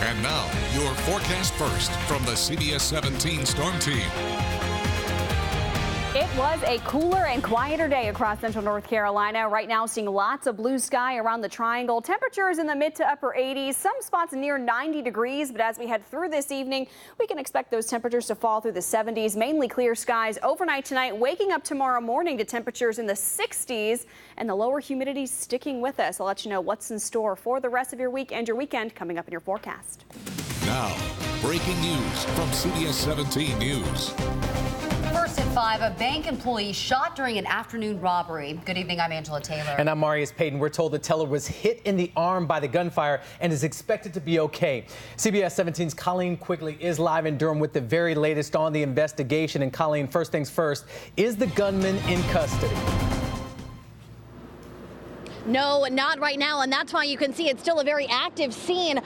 And now, your forecast first from the CBS 17 Storm Team. It was a cooler and quieter day across central North Carolina. Right now, seeing lots of blue sky around the triangle. Temperatures in the mid to upper 80s, some spots near 90 degrees. But as we head through this evening, we can expect those temperatures to fall through the 70s, mainly clear skies overnight tonight, waking up tomorrow morning to temperatures in the 60s and the lower humidity sticking with us. I'll let you know what's in store for the rest of your week and your weekend coming up in your forecast. Now, breaking news from CBS 17 News. First at 5, a bank employee shot during an afternoon robbery. Good evening, I'm Angela Taylor. And I'm Marius Payton. We're told the teller was hit in the arm by the gunfire and is expected to be okay. CBS 17's Colleen Quigley is live in Durham with the very latest on the investigation. And Colleen, first things first, is the gunman in custody? No, not right now, and that's why you can see it's still a very active scene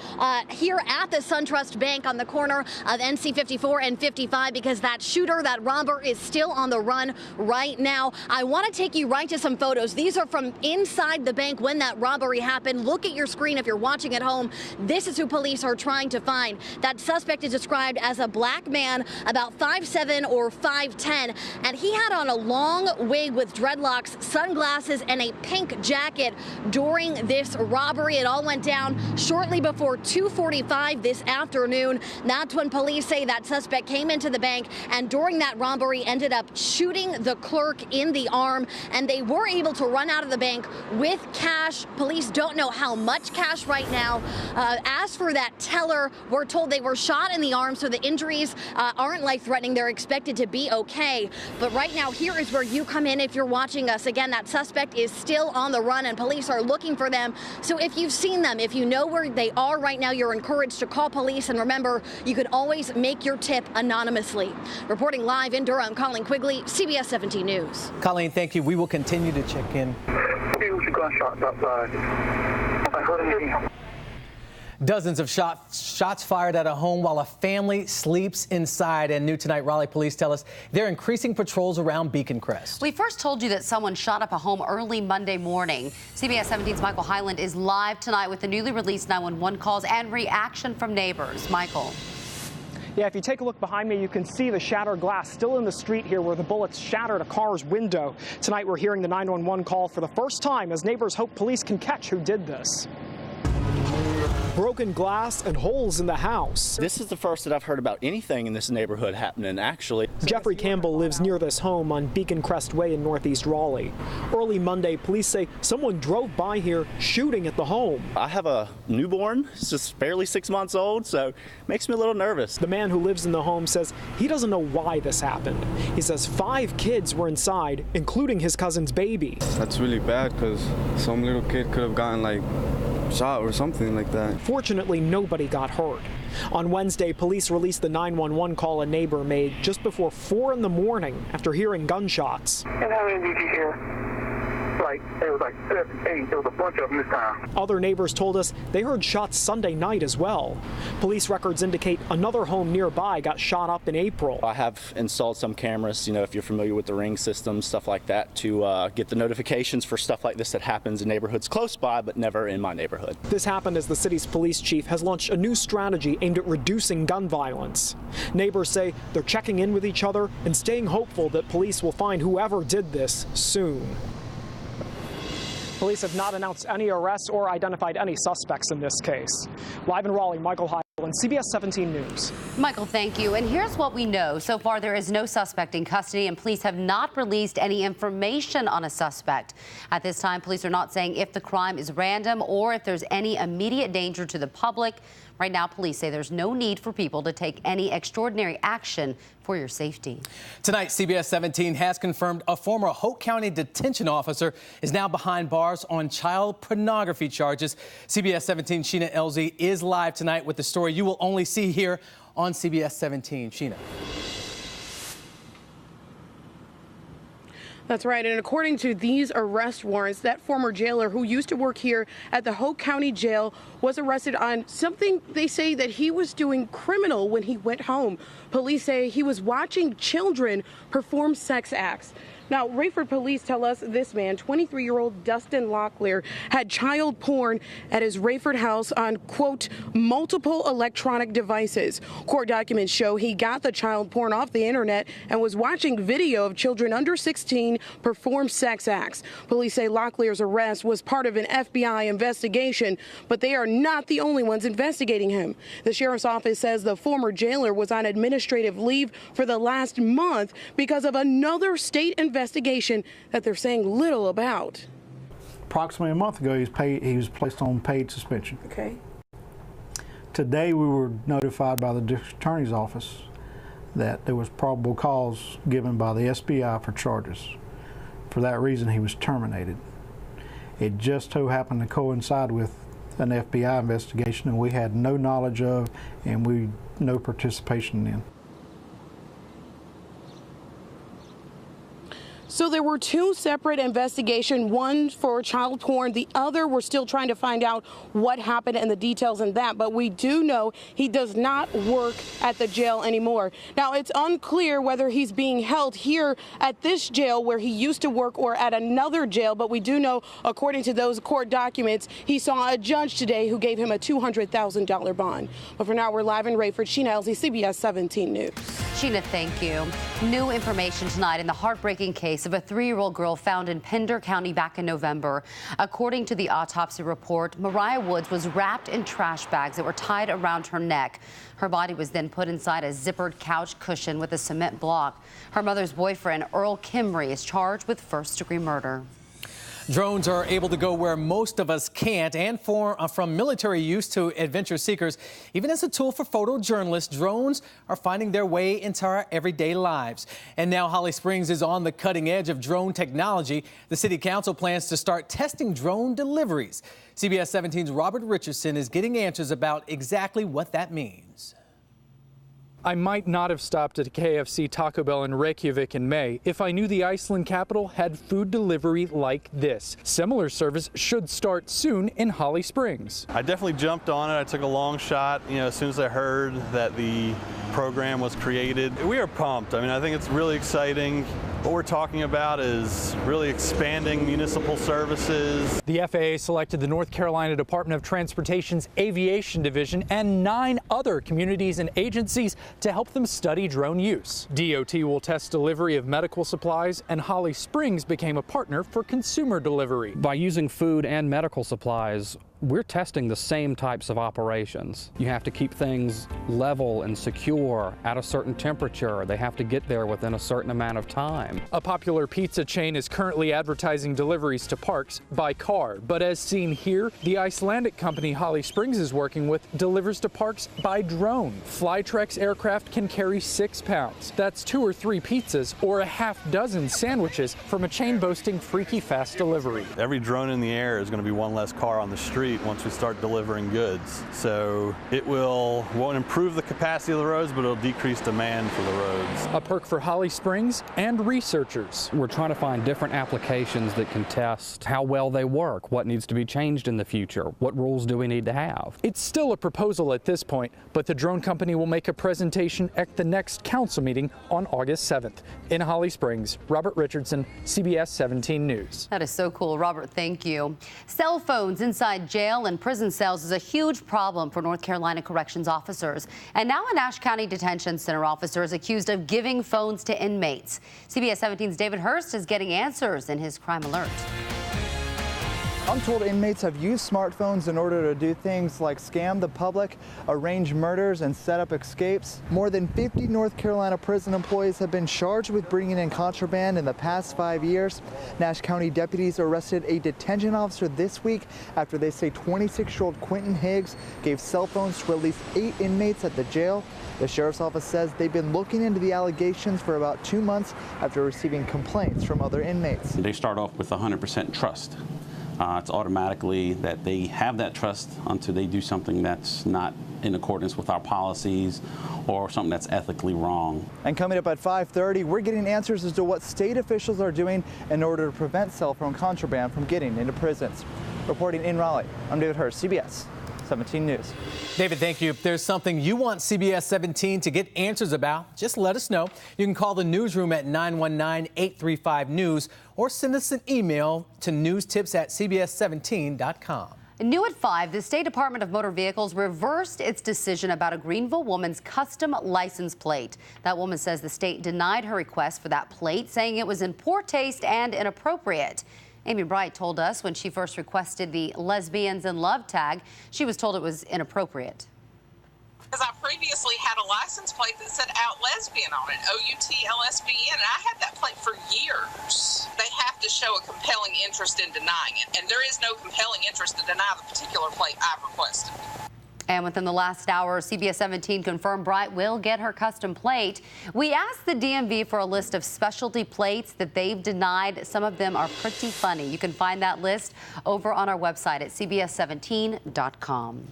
here at the SunTrust Bank on the corner of NC 54 and 55 because that shooter, that robber, is still on the run right now. I want to take you right to some photos. These are from inside the bank when that robbery happened. Look at your screen if you're watching at home. This is who police are trying to find. That suspect is described as a black man, about 5'7" or 5'10", and he had on a long wig with dreadlocks, sunglasses, and a pink jacket during this robbery. It all went down shortly before 2:45 this afternoon. That's when police say that suspect came into the bank and during that robbery ended up shooting the clerk in the arm, and they were able to run out of the bank with cash. Police don't know how much cash right now. As for that teller, we're told they were shot in the arm, so the injuries aren't life-threatening. They're expected to be okay. But right now, here is where you come in if you're watching us. Again, that suspect is still on the run, and police are looking for them. So if you've seen them, if you know where they are right now, you're encouraged to call police. And remember, you can always make your tip anonymously. Reporting live in Durham, Colleen Quigley, CBS 17 News. Colleen, thank you. We will continue to check in. Gunshots outside. I heard him. Dozens of shots fired at a home while a family sleeps inside. And new tonight, Raleigh police tell us they're increasing patrols around Beacon Crest. We first told you that someone shot up a home early Monday morning. CBS 17's Michael Hyland is live tonight with the newly released 911 calls and reaction from neighbors. Michael. Yeah, if you take a look behind me, you can see the shattered glass still in the street here where the bullets shattered a car's window. Tonight, we're hearing the 911 call for the first time as neighbors hope police can catch who did this. Broken glass and holes in the house. This is the first that I've heard about anything in this neighborhood happening, actually. Jeffrey Campbell lives near this home on Beacon Crest Way in northeast Raleigh. Early Monday, police say someone drove by here shooting at the home. I have a newborn, it's just barely 6 months old, so it makes me a little nervous. The man who lives in the home says he doesn't know why this happened. He says 5 kids were inside, including his cousin's baby. That's really bad because some little kid could have gotten shot or something like that. Fortunately, nobody got hurt. On Wednesday, police released the 911 call a neighbor made just before 4 in the morning after hearing gunshots. And how many did you hear? It was 7, 8. There was a bunch of them this time. Other neighbors told us they heard shots Sunday night as well. Police records indicate another home nearby got shot up in April. I have installed some cameras, if you're familiar with the Ring system, stuff like that, to get the notifications for stuff like this that happens in neighborhoods close by, but never in my neighborhood. This happened as the city's police chief has launched a new strategy aimed at reducing gun violence. Neighbors say they're checking in with each other and staying hopeful that police will find whoever did this soon. Police have not announced any arrests or identified any suspects in this case. Live in Raleigh, Michael Hyland, CBS 17 News. Michael, thank you. And here's what we know. So far, there is no suspect in custody, and police have not released any information on a suspect. At this time, police are not saying if the crime is random or if there's any immediate danger to the public. Right now, police say there's no need for people to take any extraordinary action for your safety. Tonight, CBS 17 has confirmed a former Hoke County detention officer is now behind bars on child pornography charges. CBS 17 Sheena Elzy is live tonight with the story you will only see here on CBS 17. Sheena. That's right. And according to these arrest warrants, that former jailer who used to work here at the Hoke County Jail was arrested on something they say that he was doing criminal when he went home. Police say he was watching children perform sex acts. Now, Rayford police tell us this man, 23-year-old Dustin Locklear, had child porn at his Rayford house on, quote, multiple electronic devices. Court documents show he got the child porn off the internet and was watching video of children under 16 perform sex acts. Police say Locklear's arrest was part of an FBI investigation, but they are not the only ones investigating him. The sheriff's office says the former jailer was on administrative leave for the last month because of another state investigation that they're saying little about. Approximately a month ago, he was placed on paid suspension. Okay. Today, we were notified by the district attorney's office that there was probable cause given by the SBI for charges. For that reason, he was terminated. It just so happened to coincide with an FBI investigation, and we had no knowledge of, and no participation in. So there were two separate investigations, one for child porn, the other we're still trying to find out what happened and the details in that. But we do know he does not work at the jail anymore. Now, it's unclear whether he's being held here at this jail where he used to work or at another jail. But we do know, according to those court documents, he saw a judge today who gave him a $200,000 bond. But for now, we're live in Rayford. Sheena Elsie, CBS 17 News. Sheena, thank you. New information tonight in the heartbreaking case of a 3-year-old girl found in Pender County back in November. According to the autopsy report, Mariah Woods was wrapped in trash bags that were tied around her neck. Her body was then put inside a zippered couch cushion with a cement block. Her mother's boyfriend, Earl Kimry, is charged with first-degree murder. Drones are able to go where most of us can't, and from military use to adventure seekers. Even as a tool for photojournalists, drones are finding their way into our everyday lives. And now Holly Springs is on the cutting edge of drone technology. The city council plans to start testing drone deliveries. CBS 17's Robert Richardson is getting answers about exactly what that means. I might not have stopped at a KFC Taco Bell in Reykjavik in May if I knew the Iceland capital had food delivery like this. Similar service should start soon in Holly Springs. I definitely jumped on it. I took a long shot, as soon as I heard that the program was created. We are pumped. I think it's really exciting. What we're talking about is really expanding municipal services. The FAA selected the North Carolina Department of Transportation's Aviation Division and 9 other communities and agencies to help them study drone use. DOT will test delivery of medical supplies, and Holly Springs became a partner for consumer delivery. By using food and medical supplies, we're testing the same types of operations. You have to keep things level and secure at a certain temperature. They have to get there within a certain amount of time. A popular pizza chain is currently advertising deliveries to parks by car, but as seen here, the Icelandic company Holly Springs is working with delivers to parks by drone. Flytrex aircraft can carry 6 pounds. That's 2 or 3 pizzas or a half dozen sandwiches from a chain boasting freaky fast delivery. Every drone in the air is going to be one less car on the street once we start delivering goods. So it won't improve the capacity of the roads, but it'll decrease demand for the roads. A perk for Holly Springs and researchers. We're trying to find different applications that can test how well they work, what needs to be changed in the future, what rules do we need to have. It's still a proposal at this point, but the drone company will make a presentation at the next council meeting on August 7th. In Holly Springs, Robert Richardson, CBS 17 News. That is so cool. Robert, thank you. Cell phones inside jail and prison cells is a huge problem for North Carolina corrections officers. And now a Nash County Detention Center officer is accused of giving phones to inmates. CBS 17's David Hurst is getting answers in his Crime Alert. Untold inmates have used smartphones in order to do things like scam the public, arrange murders, and set up escapes. More than 50 North Carolina prison employees have been charged with bringing in contraband in the past 5 years. Nash County deputies arrested a detention officer this week after they say 26-year-old Quentin Higgs gave cell phones to at least 8 inmates at the jail. The sheriff's office says they've been looking into the allegations for about 2 months after receiving complaints from other inmates. They start off with 100% trust. It's automatically that they have that trust until they do something that's not in accordance with our policies or something that's ethically wrong. And coming up at 5:30, we're getting answers as to what state officials are doing in order to prevent cell phone contraband from getting into prisons. Reporting in Raleigh, I'm David Hurst, CBS. 17 News. David, thank you. If there's something you want CBS 17 to get answers about, just let us know. You can call the newsroom at 919-835-NEWS or send us an email to newstips@cbs17.com. New at 5, the State Department of Motor Vehicles reversed its decision about a Greenville woman's custom license plate. That woman says the state denied her request for that plate, saying it was in poor taste and inappropriate. Amy Bright told us when she first requested the Lesbians in Love tag, she was told it was inappropriate. Because I previously had a license plate that said out lesbian on it, OUTLSBN, and I had that plate for years. They have to show a compelling interest in denying it, and there is no compelling interest to deny the particular plate I've requested. And within the last hour, CBS 17 confirmed Bright will get her custom plate. We asked the DMV for a list of specialty plates that they've denied. Some of them are pretty funny. You can find that list over on our website at cbs17.com.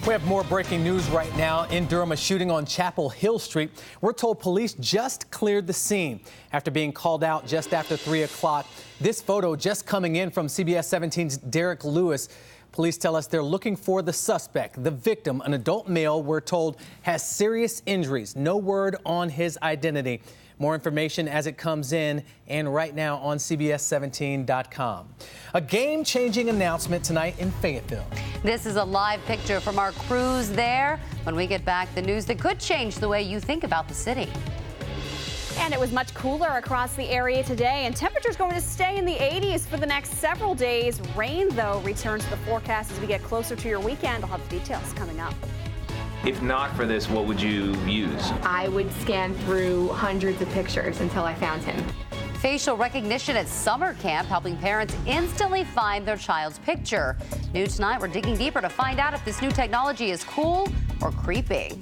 We have more breaking news right now. In Durham, a shooting on Chapel Hill Street. We're told police just cleared the scene after being called out just after 3 o'clock. This photo just coming in from CBS 17's Derek Lewis. Police tell us they're looking for the suspect, the victim, an adult male, we're told, has serious injuries. No word on his identity. More information as it comes in and right now on CBS17.com. A game-changing announcement tonight in Fayetteville. This is a live picture from our crews there. When we get back, the news that could change the way you think about the city. And it was much cooler across the area today, and temperatures going to stay in the 80s for the next several days. Rain, though, returns to the forecast as we get closer to your weekend. I'll have the details coming up. If not for this, what would you use? I would scan through hundreds of pictures until I found him. Facial recognition at summer camp, helping parents instantly find their child's picture. New tonight, we're digging deeper to find out if this new technology is cool or creepy.